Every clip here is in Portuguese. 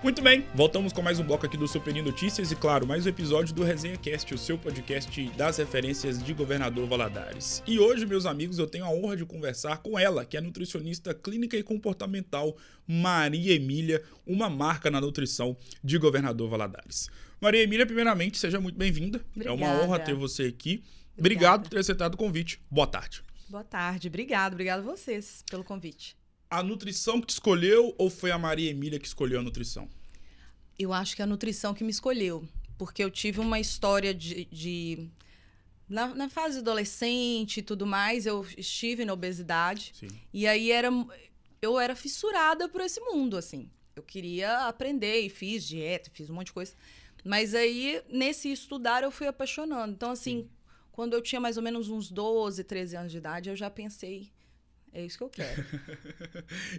Muito bem, voltamos com mais um bloco aqui do Super Notícias e, claro, mais um episódio do Resenha Cast, o seu podcast das referências de Governador Valadares. E hoje, meus amigos, eu tenho a honra de conversar com ela, que é nutricionista clínica e comportamental Maria Emília, uma marca na nutrição de Governador Valadares. Maria Emília, primeiramente, seja muito bem-vinda. É uma honra ter você aqui. Obrigado por ter aceitado o convite. Boa tarde. Boa tarde, obrigado a vocês pelo convite. A nutrição que te escolheu ou foi a Maria Emília que escolheu a nutrição? Eu acho que é a nutrição que me escolheu, porque eu tive uma história na fase adolescente e tudo mais, eu estive na obesidade. Sim. E aí eu era fissurada por esse mundo, assim. Eu queria aprender e fiz dieta, fiz um monte de coisa. Mas aí, nesse estudar, eu fui apaixonando. Então, assim, quando eu tinha mais ou menos uns 12, 13 anos de idade, eu já pensei... É isso que eu quero.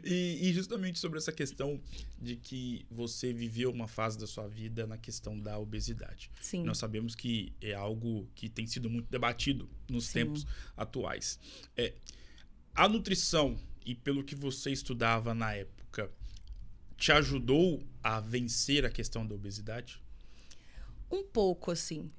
E justamente sobre essa questão de que você viveu uma fase da sua vida na questão da obesidade. Sim. Nós sabemos que é algo que tem sido muito debatido nos tempos atuais. A nutrição, e pelo que você estudava na época, te ajudou a vencer a questão da obesidade? Um pouco, assim.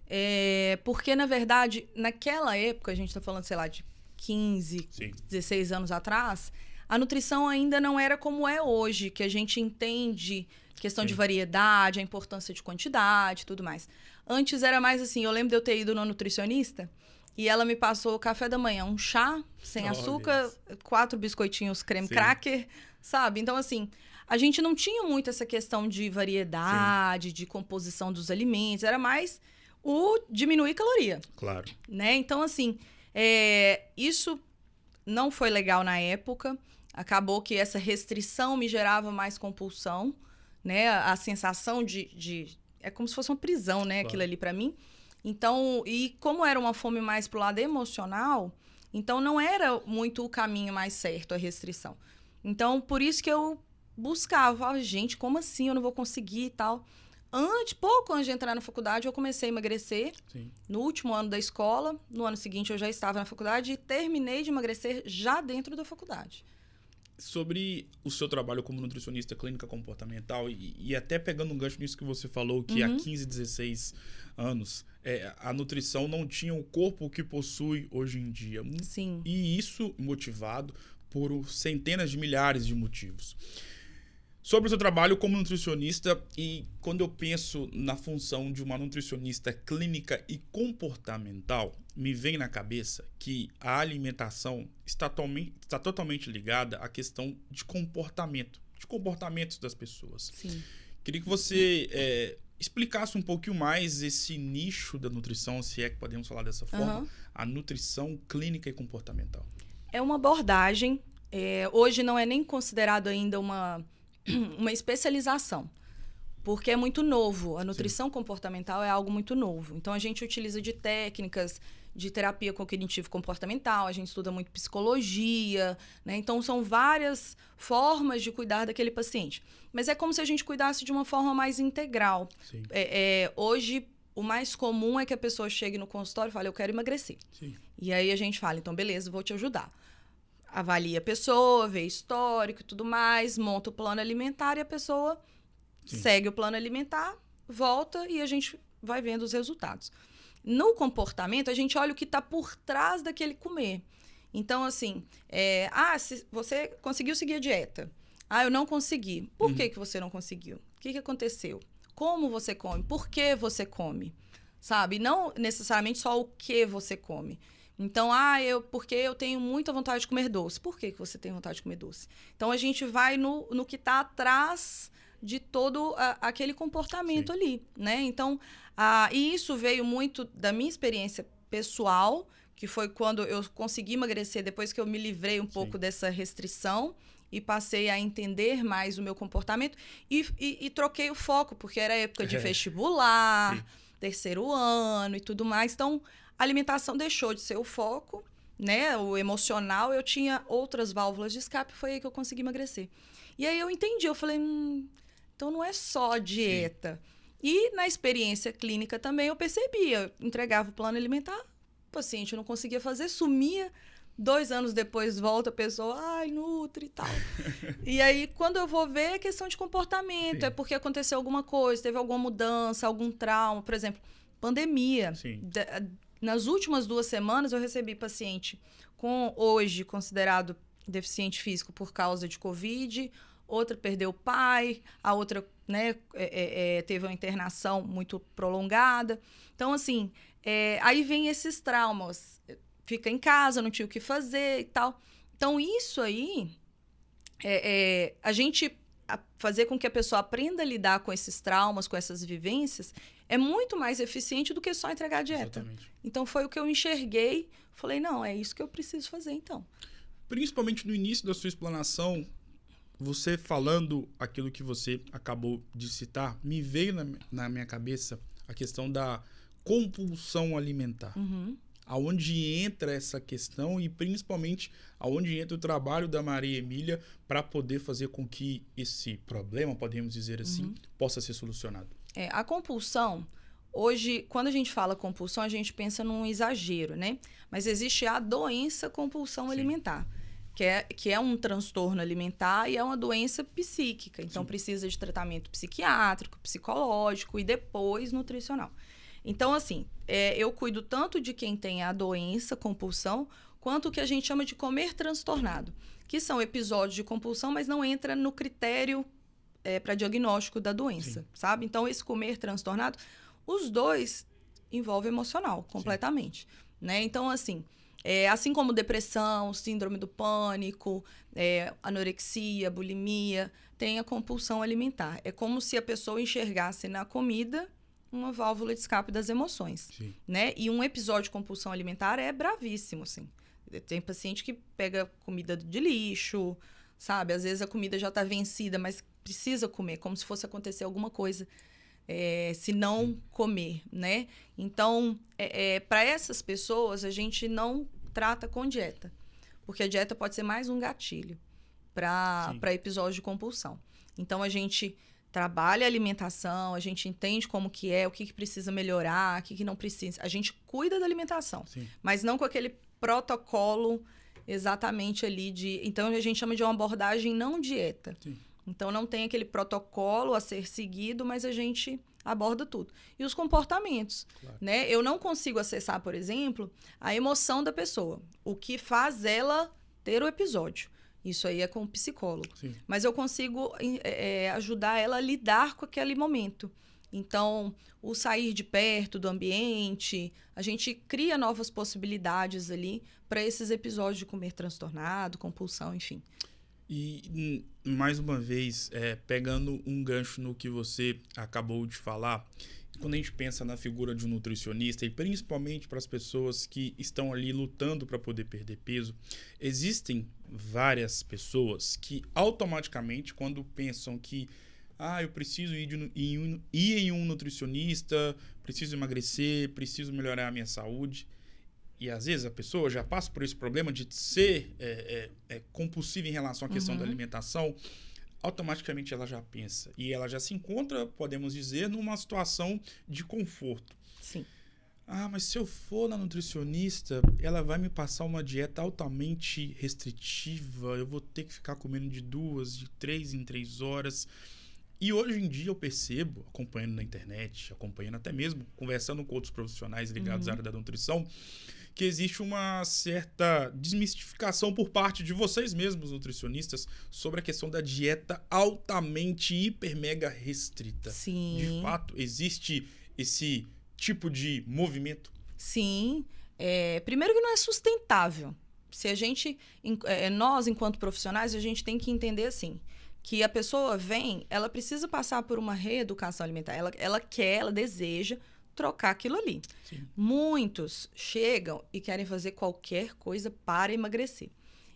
Porque, na verdade, naquela época, a gente está falando, sei lá, de 15, 16 anos atrás, a nutrição ainda não era como é hoje, que a gente entende questão de variedade, a importância de quantidade e tudo mais. Antes era mais assim, eu lembro de eu ter ido no nutricionista e ela me passou o café da manhã, um chá sem açúcar, 4 biscoitinhos creme cracker, sabe? Então, assim, a gente não tinha muito essa questão de variedade, de composição dos alimentos, era mais o diminuir caloria. Claro. Né? Então, assim... isso não foi legal na época. Acabou que essa restrição me gerava mais compulsão, né? A sensação é como se fosse uma prisão, né? Claro. Aquilo ali pra mim. Então, e como era uma fome mais pro lado emocional, então não era muito o caminho mais certo, a restrição. Então, por isso que eu buscava, gente, como assim? Eu não vou conseguir e tal. Pouco antes de entrar na faculdade, eu comecei a emagrecer. Sim. No último ano da escola. No ano seguinte, eu já estava na faculdade e terminei de emagrecer já dentro da faculdade. Sobre o seu trabalho como nutricionista clínica comportamental e até pegando um gancho nisso que você falou, que há 15, 16 anos, a nutrição não tinha o corpo que possui hoje em dia. Sim. E isso motivado por centenas de milhares de motivos. Sobre o seu trabalho como nutricionista, e quando eu penso na função de uma nutricionista clínica e comportamental, me vem na cabeça que a alimentação está totalmente ligada à questão de comportamentos das pessoas. Sim. Queria que você explicasse um pouquinho mais esse nicho da nutrição, se é que podemos falar dessa forma, a nutrição clínica e comportamental. É uma abordagem, hoje não é nem considerado ainda uma especialização, porque é muito novo. A nutrição comportamental é algo muito novo. Então, a gente utiliza de técnicas de terapia cognitivo-comportamental, a gente estuda muito psicologia, né? Então, são várias formas de cuidar daquele paciente. Mas é como se a gente cuidasse de uma forma mais integral. Hoje, o mais comum é que a pessoa chegue no consultório e fale, eu quero emagrecer. Sim. E aí, a gente fala, então, beleza, vou te ajudar. Avalia a pessoa, vê histórico e tudo mais, monta o plano alimentar e a pessoa segue o plano alimentar, volta e a gente vai vendo os resultados. No comportamento, a gente olha o que está por trás daquele comer. Então, assim, se você conseguiu seguir a dieta. Eu não consegui. Por que você não conseguiu? O que aconteceu? Como você come? Por que você come? Sabe? Não necessariamente só o que você come. Então, porque eu tenho muita vontade de comer doce. Por que você tem vontade de comer doce? Então, a gente vai no que está atrás de todo aquele comportamento ali, né? Então, e isso veio muito da minha experiência pessoal, que foi quando eu consegui emagrecer, depois que eu me livrei um pouco dessa restrição e passei a entender mais o meu comportamento e troquei o foco, porque era época de vestibular, terceiro ano e tudo mais. Então, a alimentação deixou de ser o foco, né? O emocional, eu tinha outras válvulas de escape, foi aí que eu consegui emagrecer. E aí eu entendi, eu falei, então não é só dieta. E na experiência clínica também eu percebia, eu entregava o plano alimentar, o paciente não conseguia fazer, sumia, 2 anos depois volta a pessoa, ai, nutri e tal. E aí, quando eu vou ver, é questão de comportamento. Sim. É porque aconteceu alguma coisa, teve alguma mudança, algum trauma. Por exemplo, pandemia. Sim. Nas últimas 2 semanas, eu recebi paciente com, hoje, considerado deficiente físico por causa de Covid. Outra perdeu o pai, a outra, né, teve uma internação muito prolongada. Então, assim, aí vem esses traumas. Fica em casa, não tinha o que fazer e tal. Então, isso aí, a gente fazer com que a pessoa aprenda a lidar com esses traumas, com essas vivências, é muito mais eficiente do que só entregar a dieta. Exatamente. Então, foi o que eu enxerguei. Falei, não, é isso que eu preciso fazer, então. Principalmente no início da sua explanação, você falando aquilo que você acabou de citar, me veio na minha cabeça a questão da compulsão alimentar. Uhum. Aonde entra essa questão e principalmente aonde entra o trabalho da Maria Emília para poder fazer com que esse problema, podemos dizer assim, possa ser solucionado. A compulsão, hoje, quando a gente fala compulsão, a gente pensa num exagero, né? Mas existe a doença compulsão alimentar, que é um transtorno alimentar e é uma doença psíquica. Então, precisa de tratamento psiquiátrico, psicológico e depois nutricional. Então, assim, eu cuido tanto de quem tem a doença, compulsão, quanto o que a gente chama de comer transtornado, que são episódios de compulsão, mas não entra no critério para diagnóstico da doença, sabe? Então, esse comer transtornado, os dois envolvem emocional, completamente, né? Então, assim, assim como depressão, síndrome do pânico, anorexia, bulimia, tem a compulsão alimentar. É como se a pessoa enxergasse na comida uma válvula de escape das emoções, né? E um episódio de compulsão alimentar é bravíssimo, assim. Tem paciente que pega comida de lixo, sabe? Às vezes a comida já está vencida, mas precisa comer, como se fosse acontecer alguma coisa, se não comer, né? Então, para essas pessoas, a gente não trata com dieta, porque a dieta pode ser mais um gatilho para episódios de compulsão. Então, a gente trabalha a alimentação, a gente entende como que é, o que precisa melhorar, o que não precisa. A gente cuida da alimentação, mas não com aquele protocolo exatamente ali de... Então, a gente chama de uma abordagem não dieta. Então, não tem aquele protocolo a ser seguido, mas a gente aborda tudo. E os comportamentos, né? Eu não consigo acessar, por exemplo, a emoção da pessoa. O que faz ela ter o episódio. Isso aí é com o psicólogo. Mas eu consigo ajudar ela a lidar com aquele momento. Então, o sair de perto do ambiente, a gente cria novas possibilidades ali para esses episódios de comer transtornado, compulsão, enfim. E, mais uma vez, pegando um gancho no que você acabou de falar, quando a gente pensa na figura de um nutricionista, e principalmente para as pessoas que estão ali lutando para poder perder peso, existem várias pessoas que automaticamente, quando pensam que eu preciso ir em um nutricionista, preciso emagrecer, preciso melhorar a minha saúde, e às vezes a pessoa já passa por esse problema de ser compulsiva em relação à questão da alimentação, automaticamente ela já pensa. E ela já se encontra, podemos dizer, numa situação de conforto. Mas se eu for na nutricionista, ela vai me passar uma dieta altamente restritiva, eu vou ter que ficar comendo de 2, de 3 em 3 horas. E hoje em dia eu percebo, acompanhando na internet, acompanhando até mesmo, conversando com outros profissionais ligados à área da nutrição, que existe uma certa desmistificação por parte de vocês mesmos, nutricionistas, sobre a questão da dieta altamente, hiper, mega restrita. De fato, existe esse tipo de movimento? Sim. Primeiro que não é sustentável. Se a gente, nós, enquanto profissionais, a gente tem que entender assim, que a pessoa vem, ela precisa passar por uma reeducação alimentar. Ela quer, ela deseja trocar aquilo ali. Muitos chegam e querem fazer qualquer coisa para emagrecer.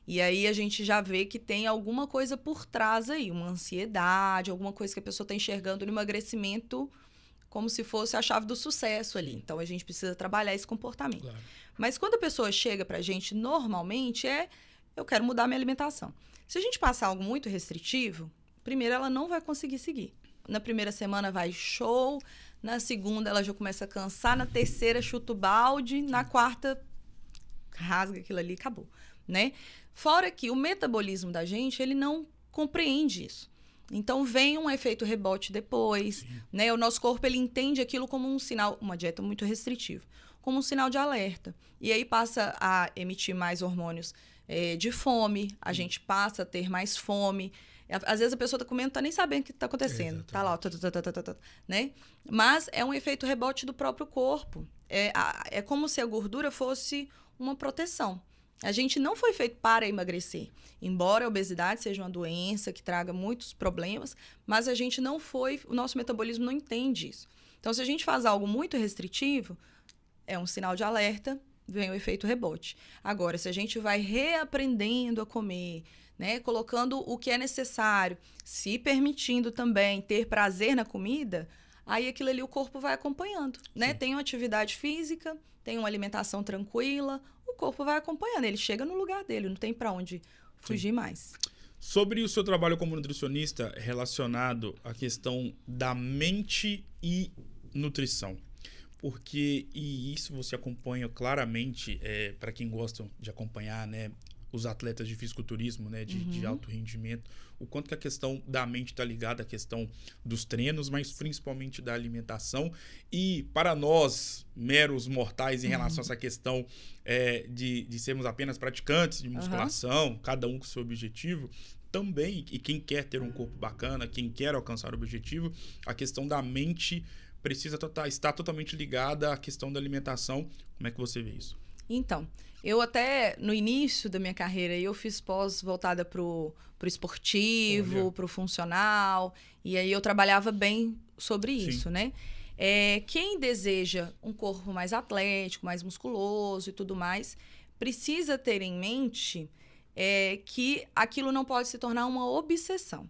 E aí a gente já vê que tem alguma coisa por trás aí, uma ansiedade, alguma coisa que a pessoa está enxergando no emagrecimento como se fosse a chave do sucesso ali. Então, a gente precisa trabalhar esse comportamento. Mas quando a pessoa chega pra gente, normalmente eu quero mudar minha alimentação. Se a gente passar algo muito restritivo, primeiro ela não vai conseguir seguir. Na primeira semana vai show, na segunda ela já começa a cansar, na terceira chuta o balde, na quarta rasga aquilo ali e acabou, né? Fora que o metabolismo da gente, ele não compreende isso. Então, vem um efeito rebote depois, né? O nosso corpo, ele entende aquilo como um sinal, uma dieta muito restritiva, como um sinal de alerta. E aí passa a emitir mais hormônios de fome, a gente passa a ter mais fome. Às vezes a pessoa está comendo, não está nem sabendo o que está acontecendo. Está lá, né? Mas é um efeito rebote do próprio corpo. É como se a gordura fosse uma proteção. A gente não foi feito para emagrecer. Embora a obesidade seja uma doença que traga muitos problemas, mas a gente não foi... O nosso metabolismo não entende isso. Então, se a gente faz algo muito restritivo, é um sinal de alerta, vem o efeito rebote. Agora, se a gente vai reaprendendo a comer, né, colocando o que é necessário, se permitindo também ter prazer na comida, aí aquilo ali o corpo vai acompanhando, né? Tem uma atividade física, tem uma alimentação tranquila, o corpo vai acompanhando, ele chega no lugar dele, não tem para onde fugir mais. Sobre o seu trabalho como nutricionista relacionado à questão da mente e nutrição, porque, e isso você acompanha claramente, para quem gosta de acompanhar, né, os atletas de fisiculturismo, né, de alto rendimento, o quanto que a questão da mente está ligada à questão dos treinos, mas principalmente da alimentação. E para nós, meros mortais, em relação a essa questão de sermos apenas praticantes de musculação, cada um com seu objetivo, também, e quem quer ter um corpo bacana, quem quer alcançar o objetivo, a questão da mente precisa estar totalmente ligada à questão da alimentação. Como é que você vê isso? Então, eu até, no início da minha carreira, eu fiz pós voltada pro esportivo, pro funcional, e aí eu trabalhava bem sobre isso, né? Quem deseja um corpo mais atlético, mais musculoso e tudo mais, precisa ter em mente que aquilo não pode se tornar uma obsessão,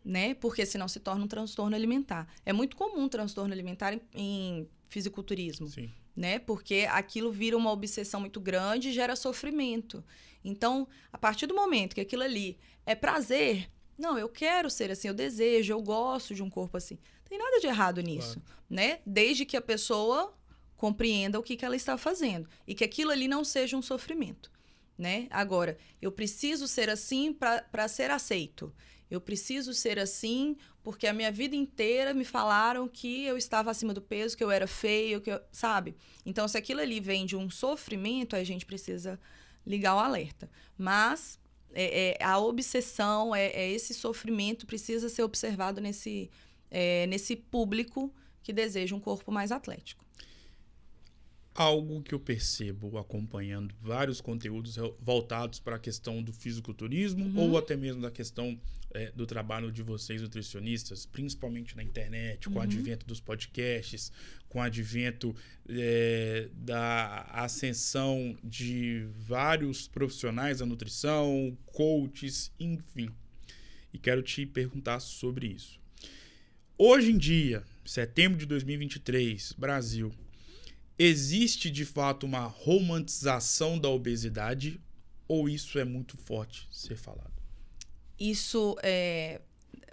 né? Porque senão se torna um transtorno alimentar. É muito comum transtorno alimentar em fisiculturismo. Sim. Né? Porque aquilo vira uma obsessão muito grande e gera sofrimento. Então, a partir do momento que aquilo ali é prazer, não, eu quero ser assim, eu desejo, eu gosto de um corpo assim. Não tem nada de errado nisso, né? Desde que a pessoa compreenda o que ela está fazendo e que aquilo ali não seja um sofrimento, né? Agora, eu preciso ser assim para ser aceito. Eu preciso ser assim porque a minha vida inteira me falaram que eu estava acima do peso, que eu era feio, sabe? Então, se aquilo ali vem de um sofrimento, aí a gente precisa ligar o alerta. Mas a obsessão, esse sofrimento precisa ser observado nesse público que deseja um corpo mais atlético. Algo que eu percebo acompanhando vários conteúdos voltados para a questão do fisiculturismo ou até mesmo da questão do trabalho de vocês nutricionistas, principalmente na internet, com o advento dos podcasts, com o advento da ascensão de vários profissionais da nutrição, coaches, enfim. E quero te perguntar sobre isso. Hoje em dia, setembro de 2023, Brasil, existe, de fato, uma romantização da obesidade ou isso é muito forte ser falado? Isso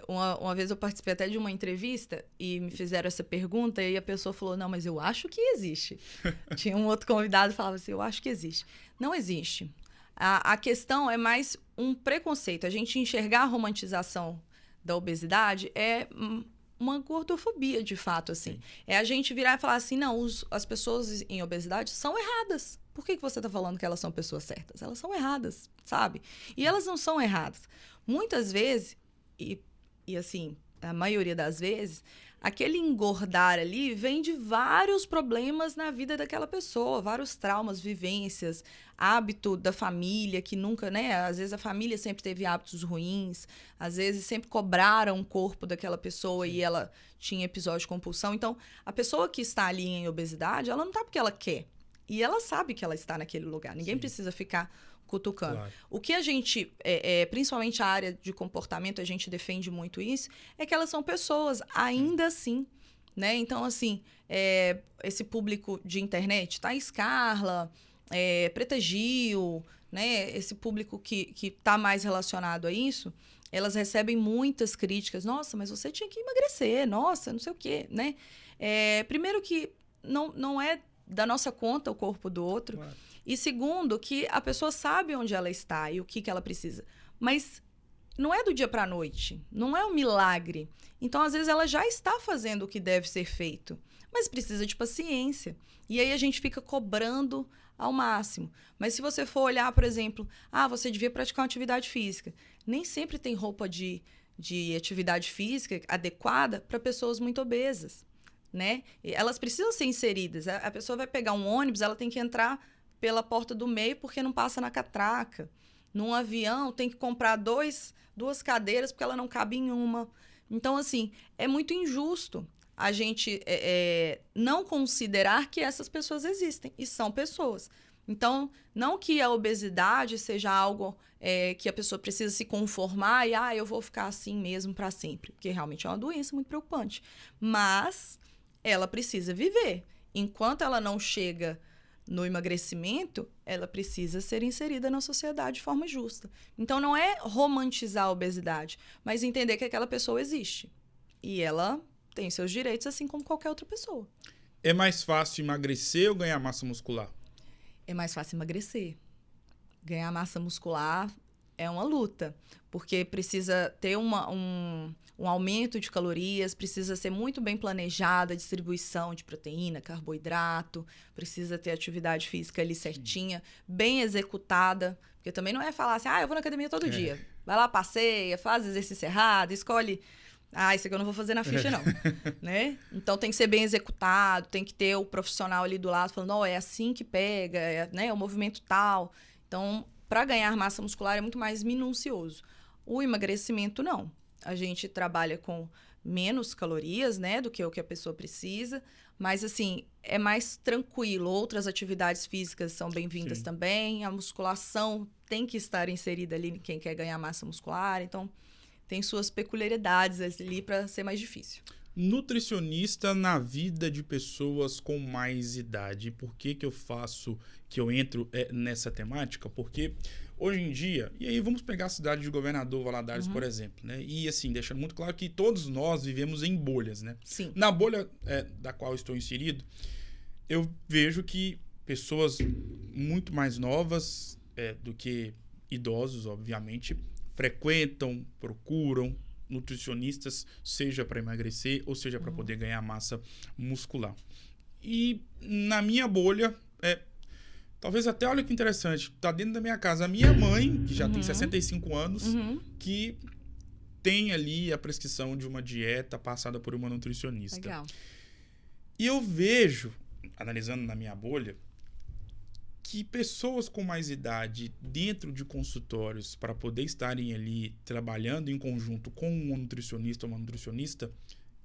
uma vez eu participei até de uma entrevista e me fizeram essa pergunta e a pessoa falou, não, mas eu acho que existe. Tinha um outro convidado que falava assim, eu acho que existe. Não existe. A questão é mais um preconceito. A gente enxergar a romantização da obesidade é uma gordofobia, de fato, assim. Sim. É a gente virar e falar assim, não, as pessoas em obesidade são erradas. Por que você está falando que elas são pessoas certas? Elas são erradas, sabe? E elas não são erradas. Muitas vezes, e assim, a maioria das vezes, aquele engordar ali vem de vários problemas na vida daquela pessoa, vários traumas, vivências, hábito da família que nunca, né? Às vezes a família sempre teve hábitos ruins, às vezes sempre cobraram o corpo daquela pessoa e ela tinha episódio de compulsão. Então, a pessoa que está ali em obesidade, ela não está porque ela quer. E ela sabe que ela está naquele lugar. Ninguém precisa ficar cutucando. Claro. O que a gente, principalmente a área de comportamento, a gente defende muito isso, é que elas são pessoas, ainda assim, né? Então, assim, esse público de internet, Thaís Carla, Preta Gil, né? Esse público que está mais relacionado a isso, elas recebem muitas críticas. Nossa, mas você tinha que emagrecer. Nossa, não sei o quê, né? Primeiro que não é da nossa conta o corpo do outro. Claro. E segundo, que a pessoa sabe onde ela está e o que ela precisa. Mas não é do dia para a noite, não é um milagre. Então, às vezes, ela já está fazendo o que deve ser feito, mas precisa de paciência. E aí a gente fica cobrando ao máximo. Mas se você for olhar, por exemplo, você devia praticar uma atividade física. Nem sempre tem roupa de atividade física adequada para pessoas muito obesas, né? E elas precisam ser inseridas. A pessoa vai pegar um ônibus, ela tem que entrar pela porta do meio porque não passa na catraca. Num avião, tem que comprar duas cadeiras porque ela não cabe em uma. Então, assim, é muito injusto a gente não considerar que essas pessoas existem. E são pessoas. Então, não que a obesidade seja algo que a pessoa precisa se conformar e, eu vou ficar assim mesmo para sempre. Porque realmente é uma doença muito preocupante. Mas ela precisa viver. Enquanto ela não chega no emagrecimento, ela precisa ser inserida na sociedade de forma justa. Então, não é romantizar a obesidade, mas entender que aquela pessoa existe. E ela tem seus direitos, assim como qualquer outra pessoa. É mais fácil emagrecer ou ganhar massa muscular? É mais fácil emagrecer. Ganhar massa muscular é uma luta, porque precisa ter um aumento de calorias, precisa ser muito bem planejada a distribuição de proteína, carboidrato, precisa ter atividade física ali certinha, bem executada, porque também não é falar assim, eu vou na academia todo dia. Vai lá, passeia, faz exercício errado, escolhe, isso aqui eu não vou fazer na ficha não, né? Então tem que ser bem executado, tem que ter o profissional ali do lado falando, é assim que pega, né? O movimento tal. Então, para ganhar massa muscular é muito mais minucioso. O emagrecimento, não. A gente trabalha com menos calorias, né, do que o que a pessoa precisa, mas, assim, é mais tranquilo. Outras atividades físicas são bem-vindas também. A musculação tem que estar inserida ali em quem quer ganhar massa muscular. Então, tem suas peculiaridades ali para ser mais difícil. Nutricionista na vida de pessoas com mais idade. Por que eu entro nessa temática? Porque hoje em dia, e aí vamos pegar a cidade de Governador Valadares, por exemplo, né? E assim, deixando muito claro que todos nós vivemos em bolhas, né? Sim. Na bolha da qual estou inserido, eu vejo que pessoas muito mais novas do que idosos, obviamente, frequentam, procuram nutricionistas, seja para emagrecer ou seja para poder ganhar massa muscular. E na minha bolha, talvez até, olha que interessante, tá dentro da minha casa a minha mãe, que já tem 65 anos, que tem ali a prescrição de uma dieta passada por uma nutricionista. Legal. E eu vejo, analisando na minha bolha, que pessoas com mais idade dentro de consultórios para poder estarem ali trabalhando em conjunto com um nutricionista ou uma nutricionista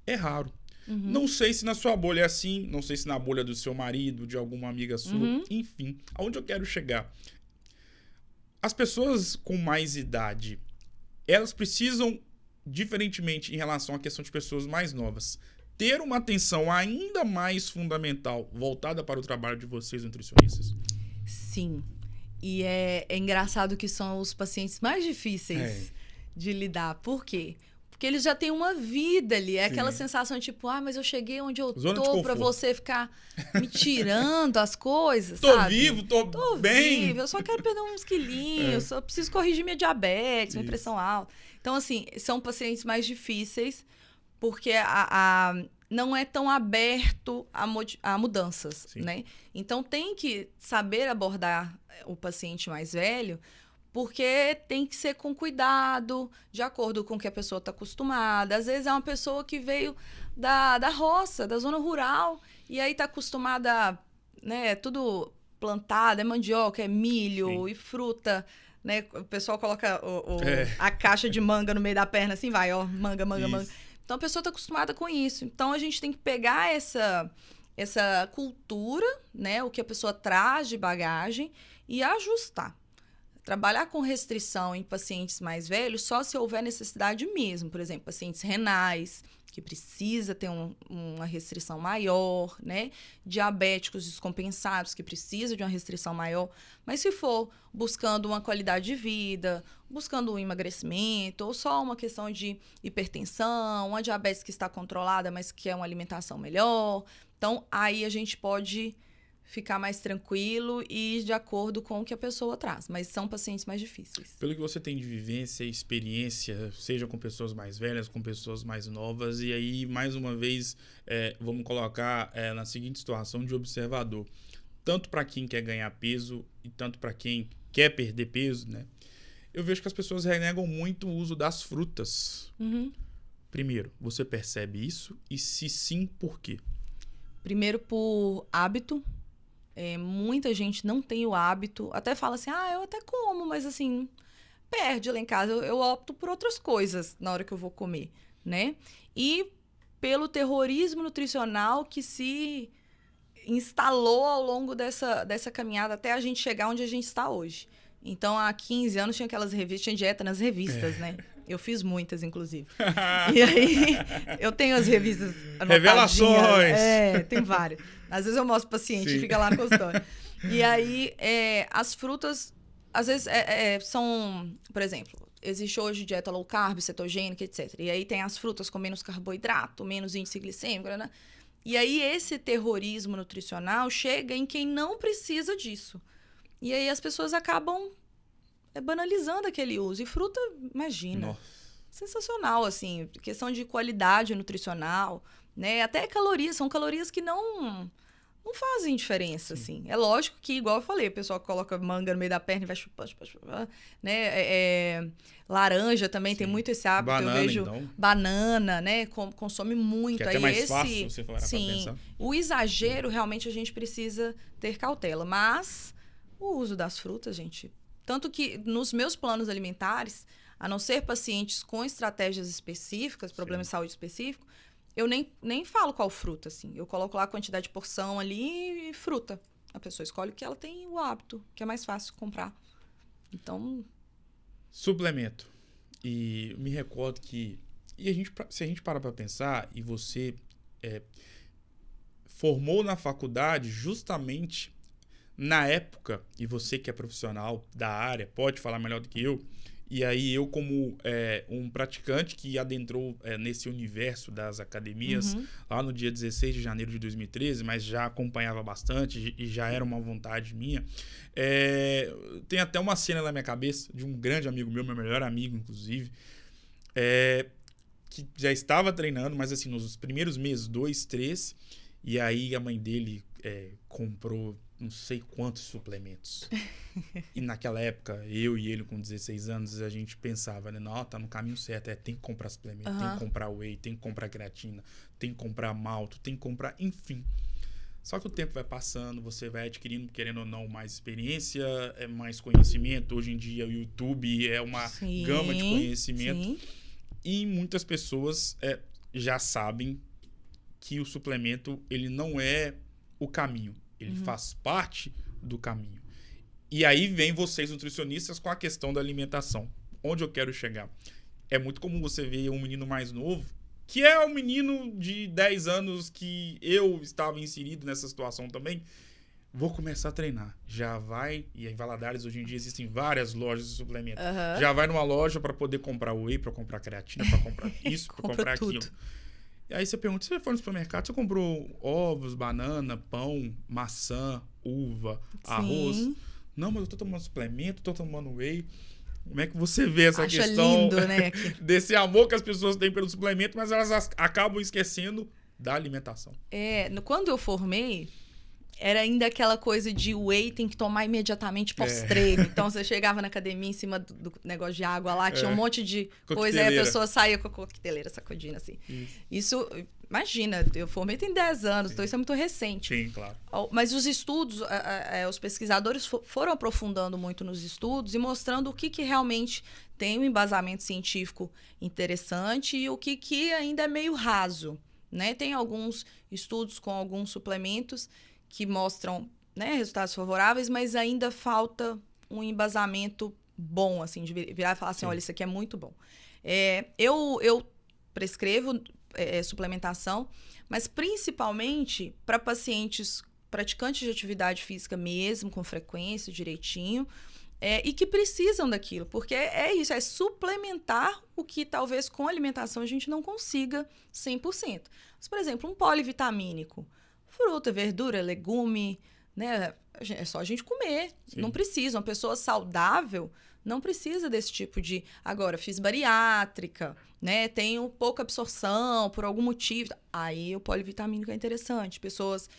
é raro. Não sei se na sua bolha é assim, não sei se na bolha do seu marido, de alguma amiga sua, enfim. Aonde eu quero chegar? As pessoas com mais idade, elas precisam, diferentemente em relação à questão de pessoas mais novas, ter uma atenção ainda mais fundamental voltada para o trabalho de vocês, nutricionistas? Sim. E é engraçado que são os pacientes mais difíceis de lidar. Por quê? Porque eles já têm uma vida ali. É aquela sensação de tipo, mas eu cheguei onde eu tô pra você ficar me tirando as coisas, sabe? Vivo, tô bem. Vivo, eu só quero perder uns quilinhos, só preciso corrigir minha diabetes, minha pressão alta. Então, assim, são pacientes mais difíceis porque não é tão aberto a mudanças, né? Então, tem que saber abordar o paciente mais velho, porque tem que ser com cuidado, de acordo com o que a pessoa está acostumada. Às vezes, é uma pessoa que veio da roça, da zona rural, e aí está acostumada, né? Tudo plantado, é mandioca, é milho e fruta, né? O pessoal coloca a caixa de manga no meio da perna, assim, vai, ó, manga. Então, a pessoa está acostumada com isso. Então, a gente tem que pegar essa cultura, né? O que a pessoa traz de bagagem e ajustar. Trabalhar com restrição em pacientes mais velhos só se houver necessidade mesmo. Por exemplo, pacientes renais, que precisa ter uma restrição maior, né? Diabéticos descompensados, que precisam de uma restrição maior. Mas se for buscando uma qualidade de vida, buscando um emagrecimento, ou só uma questão de hipertensão, uma diabetes que está controlada, mas que quer uma alimentação melhor, então aí a gente pode ficar mais tranquilo e de acordo com o que a pessoa traz. Mas são pacientes mais difíceis. Pelo que você tem de vivência e experiência, seja com pessoas mais velhas, com pessoas mais novas, e aí, mais uma vez, vamos colocar na seguinte situação de observador. Tanto para quem quer ganhar peso e tanto para quem quer perder peso, né? Eu vejo que as pessoas renegam muito o uso das frutas. Primeiro, você percebe isso? E se sim, por quê? Primeiro, por hábito. Muita gente não tem o hábito. Até fala assim, eu até como, mas assim, perde lá em casa. Eu opto por outras coisas na hora que eu vou comer, né? E pelo terrorismo nutricional que se instalou ao longo dessa caminhada até a gente chegar onde a gente está hoje. Então, há 15 anos tinha aquelas revistas, tinha dieta nas revistas, né? Eu fiz muitas, inclusive. E aí, eu tenho as revistas anotadinhas. Revelações! Tem várias. Às vezes eu mostro pro paciente e fica lá no consultório. E aí, as frutas, às vezes, são... Por exemplo, existe hoje dieta low carb, cetogênica, etc. E aí tem as frutas com menos carboidrato, menos índice glicêmico, né? E aí, esse terrorismo nutricional chega em quem não precisa disso. E aí, as pessoas acabam banalizando aquele uso. E fruta, imagina. Nossa. Sensacional, assim. Questão de qualidade nutricional, né? Até calorias. São calorias que não fazem diferença, assim. É lógico que, igual eu falei, o pessoal coloca manga no meio da perna e vai chupar, né? Laranja também tem muito esse hábito. Banana, eu vejo então. Banana, né? Consome muito. Que é até mais fácil, você for sim, pra pensar. O exagero, realmente, a gente precisa ter cautela. Mas o uso das frutas, gente... Tanto que nos meus planos alimentares, a não ser pacientes com estratégias específicas, problemas de saúde específicos, eu nem falo qual fruta, assim. Eu coloco lá a quantidade de porção ali e fruta. A pessoa escolhe o que ela tem o hábito, que é mais fácil comprar. Então... Suplemento. E me recordo que... se a gente parar para pensar, e você formou na faculdade justamente na época, e você que é profissional da área, pode falar melhor do que eu, e aí eu como um praticante que adentrou nesse universo das academias lá no dia 16 de janeiro de 2013, mas já acompanhava bastante e já era uma vontade minha. Tem até uma cena na minha cabeça de um grande amigo meu melhor amigo, inclusive, que já estava treinando, mas assim, nos primeiros meses, 2, 3, e aí a mãe dele comprou não sei quantos suplementos. E naquela época, eu e ele com 16 anos, a gente pensava, né? Não, tá no caminho certo. Tem que comprar suplemento, tem que comprar whey, tem que comprar creatina, tem que comprar malto, tem que comprar, enfim. Só que o tempo vai passando, você vai adquirindo, querendo ou não, mais experiência, mais conhecimento. Hoje em dia, o YouTube é uma gama de conhecimento. Sim. E muitas pessoas já sabem que o suplemento, ele não é o caminho. Ele faz parte do caminho. E aí vem vocês, nutricionistas, com a questão da alimentação. Onde eu quero chegar? É muito comum você ver um menino mais novo, que é um menino de 10 anos que eu estava inserido nessa situação também. Vou começar a treinar. Já vai... E em Valadares, hoje em dia, existem várias lojas de suplementos. Já vai numa loja para poder comprar whey, para comprar creatina, para comprar isso, para comprar aquilo. E aí você pergunta, você foi no supermercado, você comprou ovos, banana, pão, maçã, uva, arroz? Não, mas eu tô tomando suplemento, tô tomando whey. Como é que você vê essa questão lindo, né? desse amor que as pessoas têm pelo suplemento, mas elas acabam esquecendo da alimentação? Quando eu formei, era ainda aquela coisa de whey tem que tomar imediatamente pós-treino. Então, você chegava na academia em cima do negócio de água lá, tinha um monte de coisa, aí a pessoa saía com a coqueteleira sacudindo, assim. Isso, imagina, eu formei tem 10 anos, então isso é muito recente. Sim, claro. Mas os estudos, os pesquisadores foram aprofundando muito nos estudos e mostrando o que realmente tem um embasamento científico interessante e o que ainda é meio raso, né? Tem alguns estudos com alguns suplementos que mostram, né, resultados favoráveis, mas ainda falta um embasamento bom, assim, de virar e falar assim, olha, isso aqui é muito bom. Eu prescrevo suplementação, mas principalmente para pacientes praticantes de atividade física mesmo, com frequência, direitinho, e que precisam daquilo, porque isso, é suplementar o que talvez com alimentação a gente não consiga 100%. Mas, por exemplo, um polivitamínico, fruta, verdura, legume, né? É só a gente comer. Sim. Não precisa. Uma pessoa saudável não precisa desse tipo de... Agora, fiz bariátrica, né? Tenho pouca absorção por algum motivo. Aí o polivitamínico é interessante. Pessoas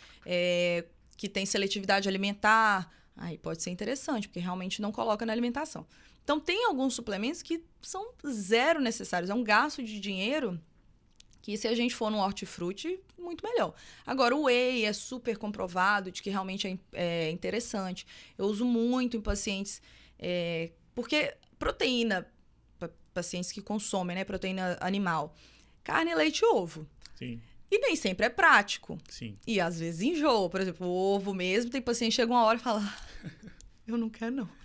que têm seletividade alimentar, aí pode ser interessante, porque realmente não coloca na alimentação. Então, tem alguns suplementos que são zero necessários. É um gasto de dinheiro que, se a gente for no hortifruti, muito melhor. Agora, o whey é super comprovado de que realmente é interessante. Eu uso muito em pacientes... porque proteína, pacientes que consomem, né, proteína animal, carne, leite e ovo. Sim. E nem sempre é prático. Sim. E às vezes enjoa. Por exemplo, o ovo mesmo, tem paciente que chega uma hora e fala, eu não quero não.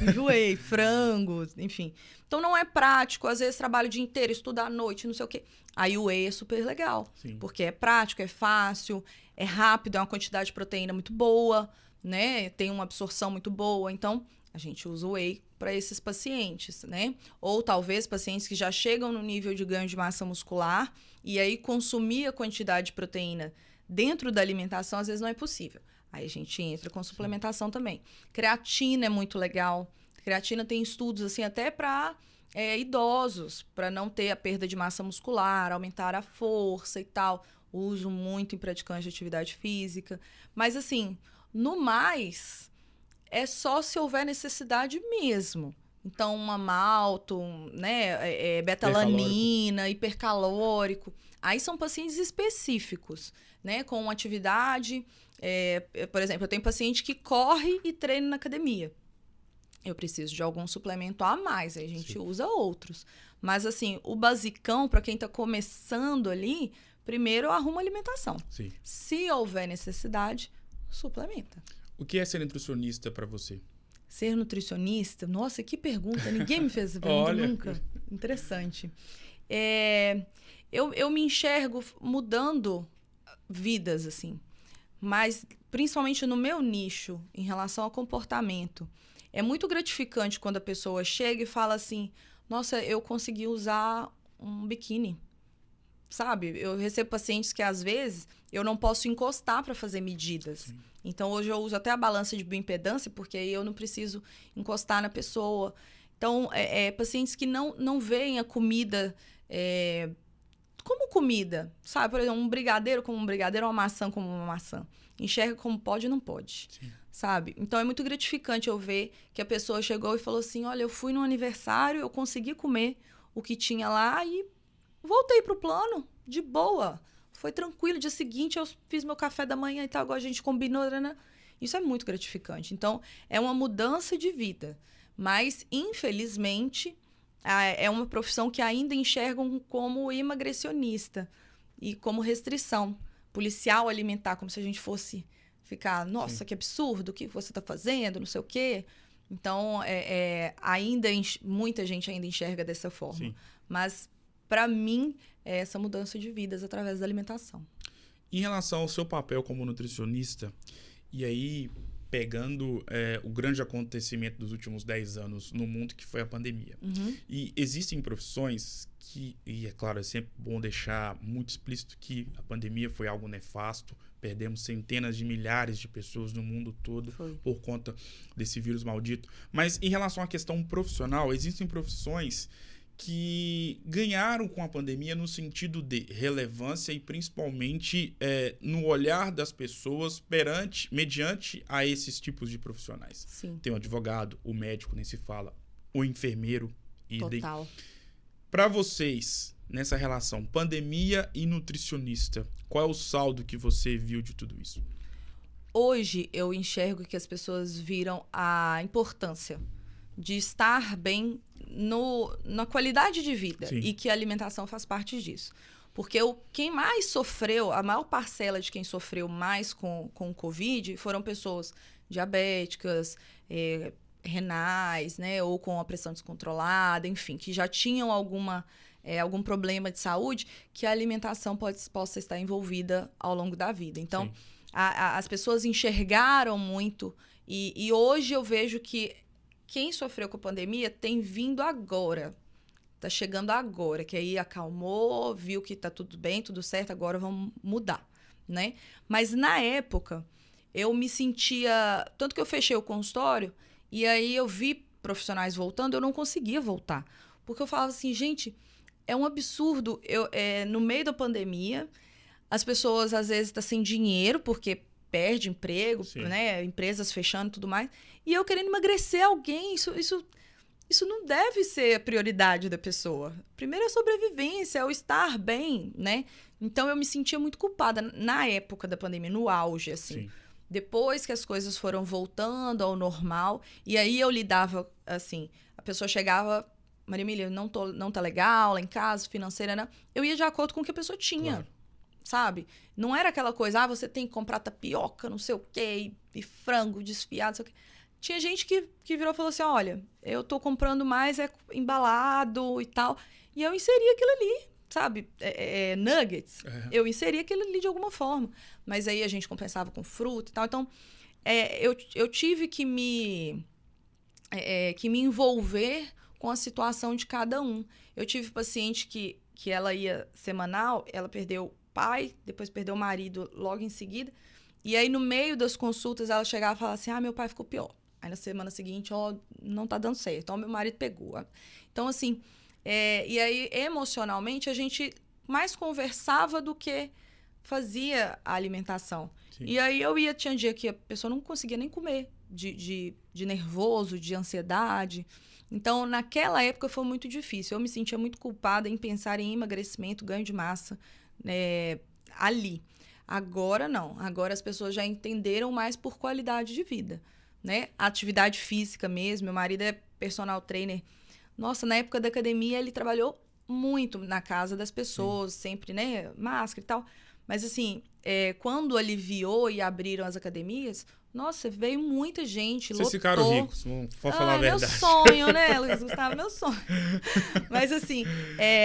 Enjoei, frango, enfim. Então não é prático, às vezes trabalho o dia inteiro, estudo à noite, não sei o quê. Aí o whey é super legal, Sim. porque é prático, é fácil, é rápido, é uma quantidade de proteína muito boa, né? Tem uma absorção muito boa. Então, a gente usa o whey para esses pacientes, né? Ou talvez pacientes que já chegam no nível de ganho de massa muscular e aí consumir a quantidade de proteína dentro da alimentação às vezes não é possível. Aí a gente entra com suplementação também. Creatina é muito legal. Creatina tem estudos assim até para idosos, para não ter a perda de massa muscular, aumentar a força e tal. Uso muito em praticantes de atividade física. Mas assim, no mais... é só se houver necessidade mesmo. Então, uma malto, né, betalanina, hipercalórico. Aí são pacientes específicos, né, com atividade. Por exemplo, eu tenho paciente que corre e treina na academia. Eu preciso de algum suplemento a mais, aí a gente usa outros. Mas, assim, o basicão, para quem está começando ali, primeiro arruma alimentação. Sim. Se houver necessidade, suplementa. O que é ser nutricionista para você? Ser nutricionista? Nossa, que pergunta. Ninguém me fez essa pergunta Olha. nunca. Interessante. Eu me enxergo mudando vidas, assim. Mas, principalmente no meu nicho, em relação ao comportamento. É muito gratificante quando a pessoa chega e fala assim, nossa, eu consegui usar um biquíni. Sabe? Eu recebo pacientes que, às vezes, eu não posso encostar para fazer medidas. Sim. Então, hoje eu uso até a balança de bioimpedância, porque aí eu não preciso encostar na pessoa. Então, pacientes que não veem a comida como comida, sabe? Por exemplo, um brigadeiro como um brigadeiro, uma maçã como uma maçã. Enxerga como pode e não pode, sim, sabe? Então, é muito gratificante eu ver que a pessoa chegou e falou assim, olha, eu fui no aniversário, eu consegui comer o que tinha lá e voltei pro plano, de boa. Foi tranquilo, dia seguinte eu fiz meu café da manhã e tal, agora a gente combinou, né? Isso é muito gratificante. Então, é uma mudança de vida. Mas, infelizmente, é uma profissão que ainda enxergam como emagrecionista e como restrição. Policial alimentar, como se a gente fosse ficar, nossa, sim, que absurdo, o que você está fazendo, não sei o quê. Então, muita gente ainda enxerga dessa forma. Sim. Mas, para mim, é essa mudança de vidas através da alimentação. Em relação ao seu papel como nutricionista, e aí pegando o grande acontecimento dos últimos 10 anos no mundo, que foi a pandemia. Uhum. E existem profissões que, e é claro, é sempre bom deixar muito explícito que a pandemia foi algo nefasto, perdemos centenas de milhares de pessoas no mundo todo por conta desse vírus maldito. Mas em relação à questão profissional, existem profissões que ganharam com a pandemia no sentido de relevância e principalmente no olhar das pessoas mediante a esses tipos de profissionais. Sim. Tem o advogado, o médico, nem se fala, o enfermeiro. Total. Para vocês, nessa relação pandemia e nutricionista, qual é o saldo que você viu de tudo isso? Hoje eu enxergo que as pessoas viram a importância de estar bem na qualidade de vida. Sim. E que a alimentação faz parte disso. Porque quem mais sofreu, a maior parcela de quem sofreu mais com o Covid foram pessoas diabéticas, renais, né, ou com a pressão descontrolada, enfim, que já tinham algum problema de saúde que a alimentação possa estar envolvida ao longo da vida. Então, as pessoas enxergaram muito e hoje eu vejo que quem sofreu com a pandemia tem vindo agora. Tá chegando agora, que aí acalmou, viu que tá tudo bem, tudo certo, agora vamos mudar, né? Mas na época, eu me sentia... Tanto que eu fechei o consultório e aí eu vi profissionais voltando, eu não conseguia voltar. Porque eu falava assim, gente, é um absurdo. No meio da pandemia, as pessoas às vezes estão sem dinheiro porque perde emprego, né? Empresas fechando e tudo mais. E eu querendo emagrecer alguém, isso não deve ser a prioridade da pessoa. Primeiro é a sobrevivência, é o estar bem, né? Então, eu me sentia muito culpada na época da pandemia, no auge, assim. Sim. Depois que as coisas foram voltando ao normal, e aí eu lidava, assim, a pessoa chegava, Maria Emília, não tá legal lá em casa, financeira, não. Eu ia de acordo com o que a pessoa tinha, claro. Sabe? Não era aquela coisa, você tem que comprar tapioca, não sei o quê, e frango desfiado, não sei o quê. Tinha gente que virou e falou assim, olha, eu tô comprando mais embalado e tal. E eu inseri aquilo ali, sabe? Nuggets. Eu inseri aquilo ali de alguma forma. Mas aí a gente compensava com fruta e tal. Então, eu tive que me envolver com a situação de cada um. Eu tive paciente que ela ia semanal, ela perdeu o pai, depois perdeu o marido logo em seguida. E aí, no meio das consultas, ela chegava e falava assim, meu pai ficou pior. Aí, na semana seguinte, não tá dando certo. Então, meu marido pegou. Então, assim, e aí, emocionalmente, a gente mais conversava do que fazia a alimentação. Sim. E aí, tinha dia que a pessoa não conseguia nem comer, de nervoso, de ansiedade. Então, naquela época, foi muito difícil. Eu me sentia muito culpada em pensar em emagrecimento, ganho de massa, ali. Agora, não. Agora, as pessoas já entenderam mais por qualidade de vida. Né? A atividade física mesmo, meu marido é personal trainer. Nossa, na época da academia ele trabalhou muito na casa das pessoas, sim. Sempre, né? Máscara e tal. Mas assim, quando aliviou e abriram as academias, nossa, veio muita gente, Vocês ficaram ricos, vamos falar a verdade. Meu sonho, né, Luiz Gustavo? Meu sonho. Mas assim,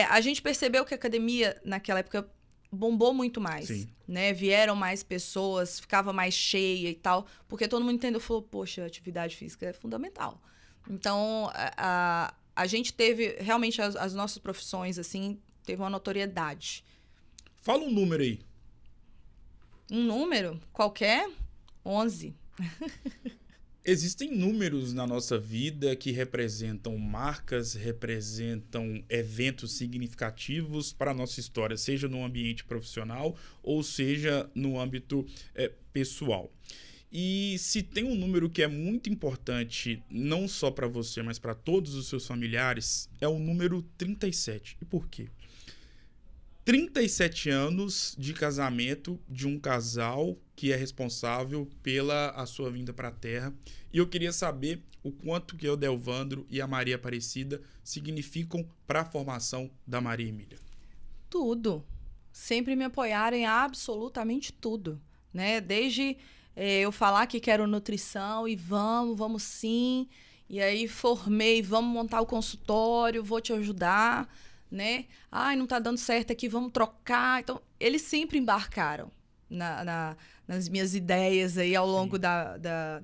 a gente percebeu que a academia, naquela época, bombou muito mais, sim. Né? Vieram mais pessoas, ficava mais cheia e tal, porque todo mundo entendeu, falou, poxa, a atividade física é fundamental. Então, a gente teve, realmente, as nossas profissões, assim, teve uma notoriedade. Fala um número aí. Um número? Qualquer? 11. Existem números na nossa vida que representam marcas, representam eventos significativos para a nossa história, seja no ambiente profissional ou seja no âmbito pessoal. E se tem um número que é muito importante, não só para você, mas para todos os seus familiares, é o número 37. E por quê? 37 anos de casamento de um casal que é responsável pela a sua vinda para a Terra. E eu queria saber o quanto que o Delvandro e a Maria Aparecida significam para a formação da Maria Emília. Tudo. Sempre me apoiaram em absolutamente tudo. Né? Desde eu falar que quero nutrição e vamos sim. E aí formei, vamos montar o consultório, vou te ajudar. Né? Não tá dando certo aqui, vamos trocar. Então, eles sempre embarcaram nas minhas ideias aí ao longo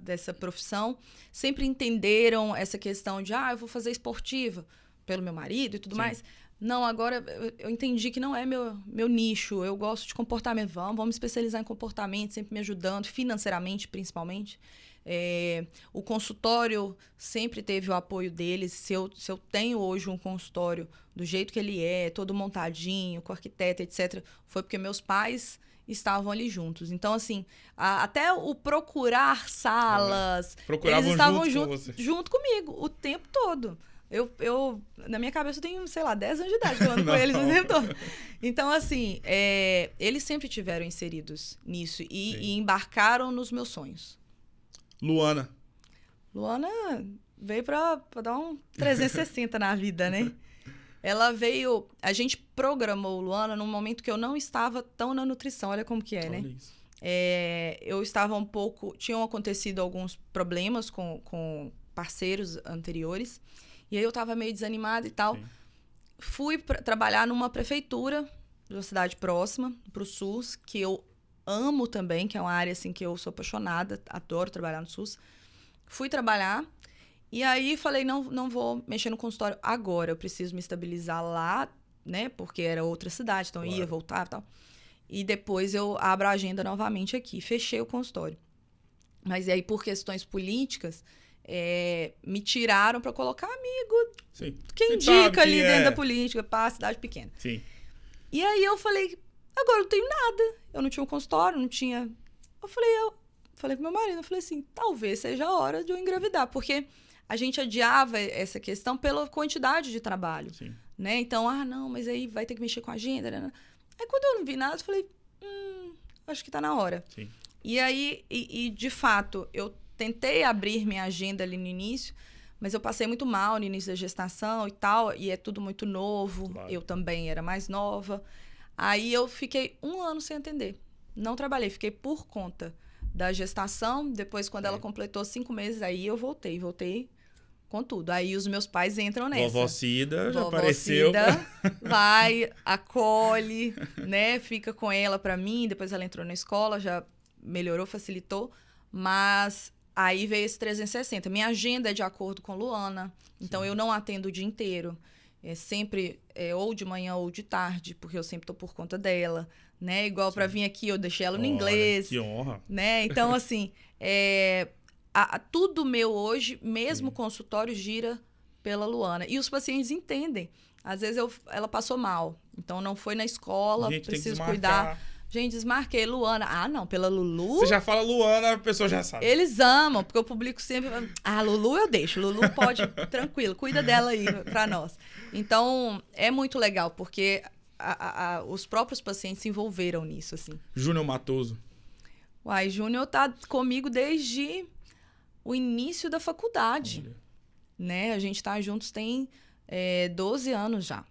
dessa profissão. Sempre entenderam essa questão de, eu vou fazer esportiva pelo meu marido e tudo Sim. mais. Não, agora eu entendi que não é meu nicho. Eu gosto de comportamento. Vamos me especializar em comportamento, sempre me ajudando, financeiramente, principalmente. O consultório sempre teve o apoio deles. Se eu tenho hoje um consultório do jeito que ele todo montadinho, com arquiteto, etc., foi porque meus pais estavam ali juntos. Então, assim, até o procurar salas, eles estavam junto comigo o tempo todo. Eu, na minha cabeça, eu tenho, 10 anos de idade falando com eles o tempo todo. Então, assim, eles sempre tiveram inseridos nisso e embarcaram nos meus sonhos. Luana veio pra dar um 360 na vida, né? Ela veio... A gente programou Luana num momento que eu não estava tão na nutrição. Olha como que é, né? Isso. Eu estava um pouco... Tinham acontecido alguns problemas com parceiros anteriores. E aí eu estava meio desanimada e tal. Sim. Fui trabalhar numa prefeitura de uma cidade próxima, pro SUS, que eu amo também, que é uma área assim, que eu sou apaixonada, adoro trabalhar no SUS. Fui trabalhar e aí falei, não vou mexer no consultório agora, eu preciso me estabilizar lá, né? Porque era outra cidade, então ia voltar e tal. E depois eu abro a agenda novamente aqui, fechei o consultório. Mas e aí, por questões políticas, me tiraram para colocar amigo. Sim. Quem indica ali dentro da política, para cidade pequena. Sim. E aí eu falei, agora eu não tenho nada. Eu não tinha um consultório, não tinha... Eu falei pro meu marido, eu falei assim, talvez seja a hora de eu engravidar. Porque a gente adiava essa questão pela quantidade de trabalho. Sim. Né? Então, não, mas aí vai ter que mexer com a agenda. Né? Aí quando eu não vi nada, eu falei, acho que tá na hora. Sim. E aí, de fato, eu tentei abrir minha agenda ali no início, mas eu passei muito mal no início da gestação e tal, e é tudo muito novo. Claro. Eu também era mais nova. Aí eu fiquei 1 ano sem atender. Não trabalhei, fiquei por conta da gestação. Depois, quando ela completou 5 meses, aí eu voltei com tudo. Aí os meus pais entram nessa. Vovó Cida já apareceu. Cida vai, acolhe, né? Fica com ela pra mim. Depois ela entrou na escola, já melhorou, facilitou. Mas aí veio esse 360. Minha agenda é de acordo com Luana. Então, eu não atendo o dia inteiro. É sempre ou de manhã ou de tarde, porque eu sempre tô por conta dela, né? Igual para vir aqui, eu deixei ela no inglês. Que honra. Né? Então, assim, tudo meu hoje, mesmo consultório, gira pela Luana. E os pacientes entendem. Às vezes ela passou mal, então não foi na escola, preciso cuidar. Gente, desmarquei. Luana. Não, pela Lulu... Você já fala Luana, a pessoa já sabe. Eles amam, porque eu publico sempre... Lulu eu deixo. Lulu pode... Tranquilo, cuida dela aí pra nós. Então, é muito legal, porque os próprios pacientes se envolveram nisso, assim. Júnior Matoso. Júnior tá comigo desde o início da faculdade. Né? A gente tá juntos tem 12 anos já.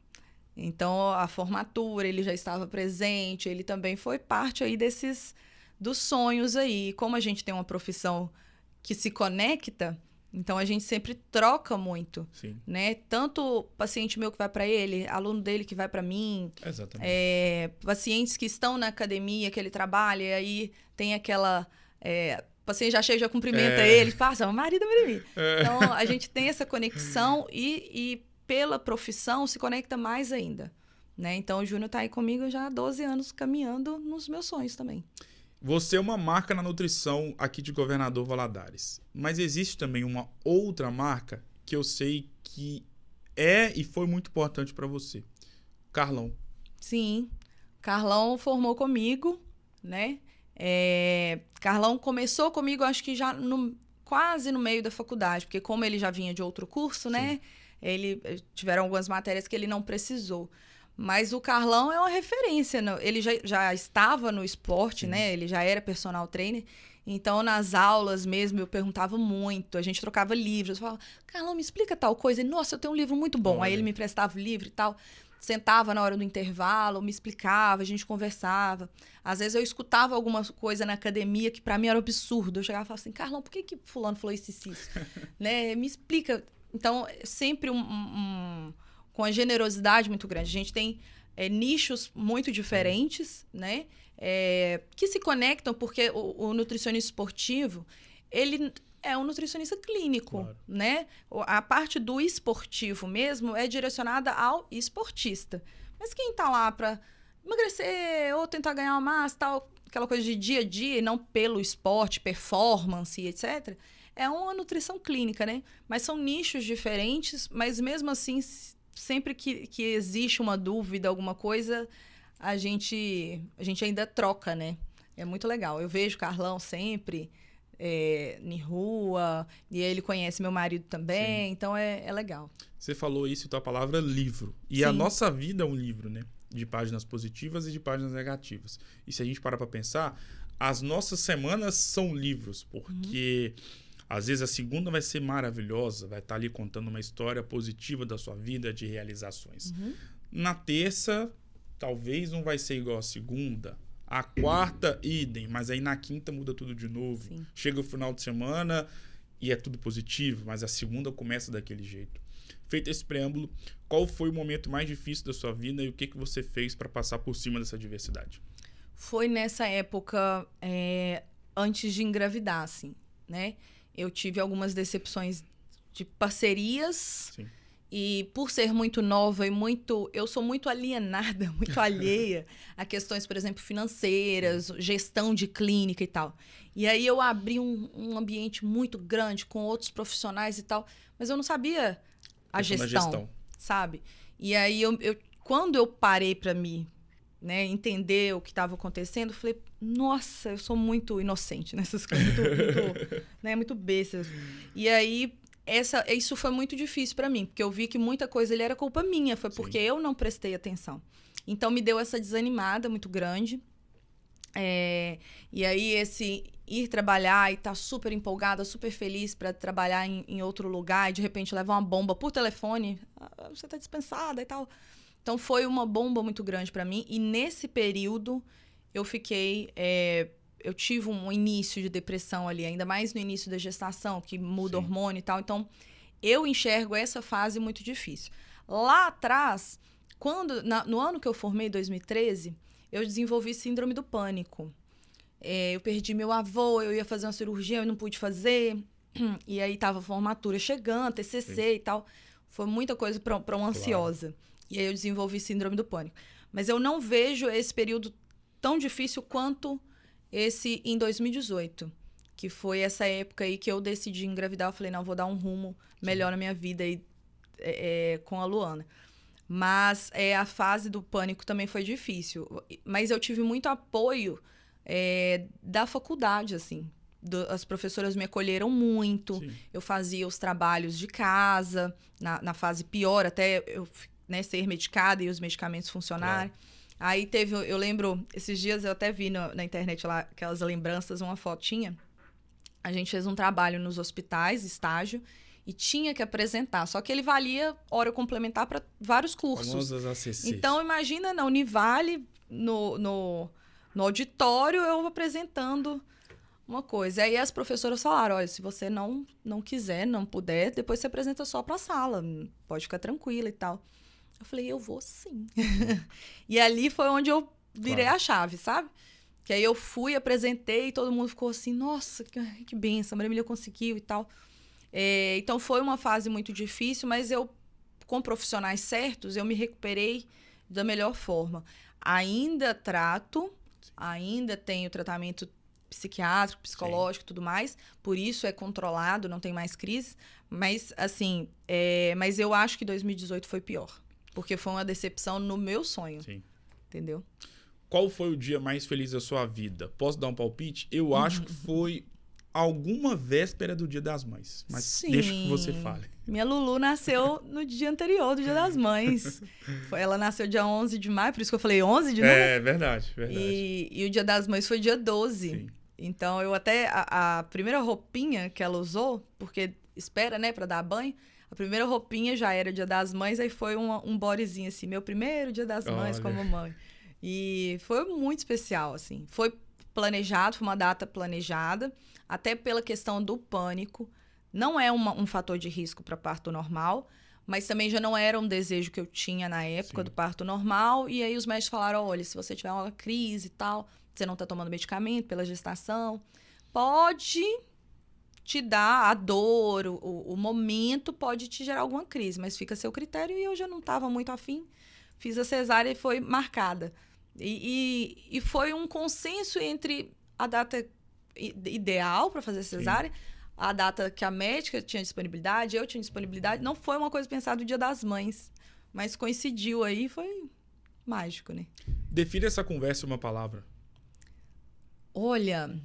Então, a formatura, ele já estava presente, ele também foi parte aí dos sonhos aí. Como a gente tem uma profissão que se conecta, então a gente sempre troca muito. Sim. Né? Tanto paciente meu que vai para ele, aluno dele que vai para mim. Exatamente. Pacientes que estão na academia, que ele trabalha, e aí tem aquela... o paciente já chega, já cumprimenta ele, passa, marido, marido. Então, a gente tem essa conexão e pela profissão, se conecta mais ainda, né? Então, o Júnior tá aí comigo já há 12 anos, caminhando nos meus sonhos também. Você é uma marca na nutrição aqui de Governador Valadares, mas existe também uma outra marca que eu sei que e foi muito importante para você. Carlão. Sim, Carlão formou comigo, né? Carlão começou comigo, acho que já quase no meio da faculdade, porque como ele já vinha de outro curso, né? Tiveram algumas matérias que ele não precisou. Mas o Carlão é uma referência. Ele já estava no esporte, né? Ele já era personal trainer. Então, nas aulas mesmo, eu perguntava muito. A gente trocava livros. Eu falava, Carlão, me explica tal coisa. Ele, nossa, eu tenho um livro muito bom. Aí ele me emprestava o livro e tal. Sentava na hora do intervalo, me explicava, a gente conversava. Às vezes eu escutava alguma coisa na academia que para mim era absurdo. Eu chegava e falava assim, Carlão, por que fulano falou isso? Né? Me explica. Então, sempre com a generosidade muito grande. A gente tem nichos muito diferentes, né? Que se conectam, porque o nutricionista esportivo, ele é um nutricionista clínico, claro, né? A parte do esportivo mesmo é direcionada ao esportista. Mas quem tá lá para emagrecer ou tentar ganhar uma massa, tal, aquela coisa de dia a dia, e não pelo esporte, performance, etc., é uma nutrição clínica, né? Mas são nichos diferentes, mas mesmo assim, sempre que existe uma dúvida, alguma coisa, a gente ainda troca, né? É muito legal. Eu vejo o Carlão sempre em rua, e ele conhece meu marido também, sim, então é legal. Você falou isso, tua palavra livro. E sim, a nossa vida é um livro, né? De páginas positivas e de páginas negativas. E se a gente parar pra pensar, as nossas semanas são livros, porque... Às vezes a segunda vai ser maravilhosa, vai estar ali contando uma história positiva da sua vida, de realizações. Na terça, talvez não vai ser igual a segunda. A quarta, idem, mas aí na quinta muda tudo de novo. Sim. Chega o final de semana e é tudo positivo, mas a segunda começa daquele jeito. Feito esse preâmbulo, qual foi o momento mais difícil da sua vida e o que você fez para passar por cima dessa adversidade? Foi nessa época, antes de engravidar, assim, né? Eu tive algumas decepções de parcerias. Sim. E por ser muito nova e eu sou muito alienada, muito alheia a questões, por exemplo, financeiras, gestão de clínica e tal. E aí eu abri um ambiente muito grande com outros profissionais e tal, mas eu não sabia a gestão, sabe? E aí quando eu parei para mim, né, entender o que estava acontecendo, eu falei, nossa, eu sou muito inocente nessas coisas, muito besta. E aí isso foi muito difícil para mim, porque eu vi que muita coisa ali era culpa minha, foi porque eu não prestei atenção. Então me deu essa desanimada muito grande. E aí esse ir trabalhar e estar super empolgada, super feliz para trabalhar em outro lugar e de repente levar uma bomba por telefone, você tá dispensada e tal. Então foi uma bomba muito grande para mim, e nesse período eu eu tive um início de depressão ali, ainda mais no início da gestação, que muda hormônio e tal. Então, eu enxergo essa fase muito difícil. Lá atrás, no ano que eu formei, 2013, eu desenvolvi síndrome do pânico. Eu perdi meu avô, eu ia fazer uma cirurgia, eu não pude fazer. E aí tava a formatura chegando, TCC e tal. Foi muita coisa para uma ansiosa. E aí eu desenvolvi síndrome do pânico. Mas eu não vejo esse período tão difícil quanto esse em 2018, que foi essa época aí que eu decidi engravidar. Eu falei, não, vou dar um rumo melhor na minha vida aí, com a Luana. Mas a fase do pânico também foi difícil. Mas eu tive muito apoio da faculdade, assim. As professoras me acolheram muito. Sim. Eu fazia os trabalhos de casa, na fase pior, até eu ser medicada e os medicamentos funcionarem. Claro. Aí eu lembro, esses dias eu até vi na internet lá, aquelas lembranças, uma fotinha. A gente fez um trabalho nos hospitais, estágio, e tinha que apresentar. Só que ele valia hora complementar para vários cursos. Famosas ACCs. Então, imagina na Univale, no auditório, eu apresentando uma coisa. Aí as professoras falaram, olha, se você não quiser, não puder, depois você apresenta só para a sala, pode ficar tranquila e tal. Eu falei, eu vou sim. E ali foi onde eu virei a chave, sabe? Que aí eu fui, apresentei e todo mundo ficou assim, nossa, que benção, a Maria Emília conseguiu e tal. Então foi uma fase muito difícil, mas com profissionais certos, eu me recuperei da melhor forma. Ainda ainda tenho tratamento psiquiátrico, psicológico e tudo mais, por isso é controlado, não tem mais crise. Mas, assim, mas eu acho que 2018 foi pior. Porque foi uma decepção no meu sonho. Sim. Entendeu? Qual foi o dia mais feliz da sua vida? Posso dar um palpite? Eu acho que foi alguma véspera do Dia das Mães. Mas sim, deixa que você fale. Minha Lulu nasceu no dia anterior do Dia das Mães. Ela nasceu dia 11 de maio, por isso que eu falei 11 de novo. Verdade. E o Dia das Mães foi dia 12. Sim. Então, eu até... A primeira roupinha que ela usou, porque espera, né, pra dar banho... A primeira roupinha já era Dia das Mães, aí foi um bodyzinho, assim, meu primeiro Dia das Mães com a mamãe. E foi muito especial, assim. Foi planejado, foi uma data planejada, até pela questão do pânico. Não é um fator de risco para parto normal, mas também já não era um desejo que eu tinha na época do parto normal. E aí os médicos falaram, olha, se você tiver uma crise e tal, você não está tomando medicamento pela gestação, pode... te dá a dor, o momento pode te gerar alguma crise, mas fica a seu critério. E eu já não estava muito afim, fiz a cesárea e foi marcada. E foi um consenso entre a data ideal para fazer cesárea, a data que a médica tinha disponibilidade, eu tinha disponibilidade. Não foi uma coisa pensada do Dia das Mães, mas coincidiu aí, foi mágico, né? Defina essa conversa em uma palavra. Olha...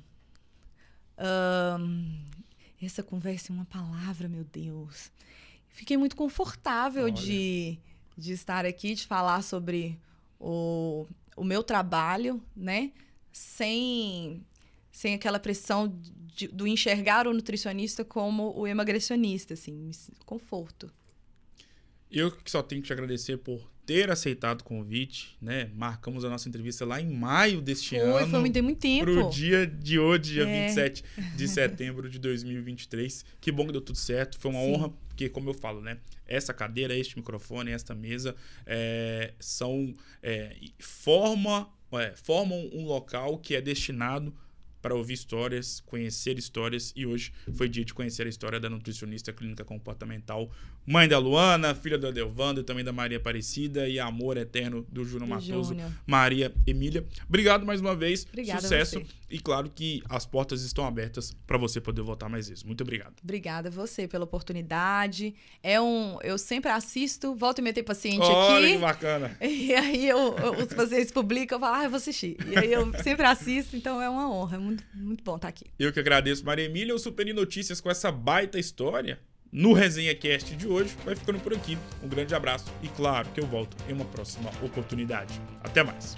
essa conversa em uma palavra, meu Deus. Fiquei muito confortável de estar aqui, de falar sobre o meu trabalho, né? Sem aquela pressão do enxergar o nutricionista como o emagrecionista, assim, conforto. Eu que só tenho que te agradecer por ter aceitado o convite, né? Marcamos a nossa entrevista lá em maio deste ano. Foi muito tempo. Pro dia de hoje, dia 27 de setembro de 2023. Que bom que deu tudo certo. Foi uma honra, porque, como eu falo, né? Essa cadeira, este microfone, esta mesa formam um local que é destinado para ouvir histórias, conhecer histórias, e hoje foi dia de conhecer a história da nutricionista clínica comportamental, mãe da Luana, filha do Adelvando e também da Maria Aparecida, e amor eterno do Júnior Matoso, Maria Emília. Obrigado mais uma vez, Obrigada, sucesso, a você. E claro que as portas estão abertas para você poder voltar mais vezes. Muito obrigado. Obrigada a você pela oportunidade. Eu sempre assisto, volto e meio tem paciente Olha aqui. que bacana. E aí os pacientes publicam, eu falo, eu vou assistir. E aí eu sempre assisto, então é uma honra. É muito, muito bom estar aqui. Eu que agradeço, Maria Emília. O Super Notícias com essa baita história no Resenha Cast de hoje vai ficando por aqui. Um grande abraço e claro que eu volto em uma próxima oportunidade. Até mais.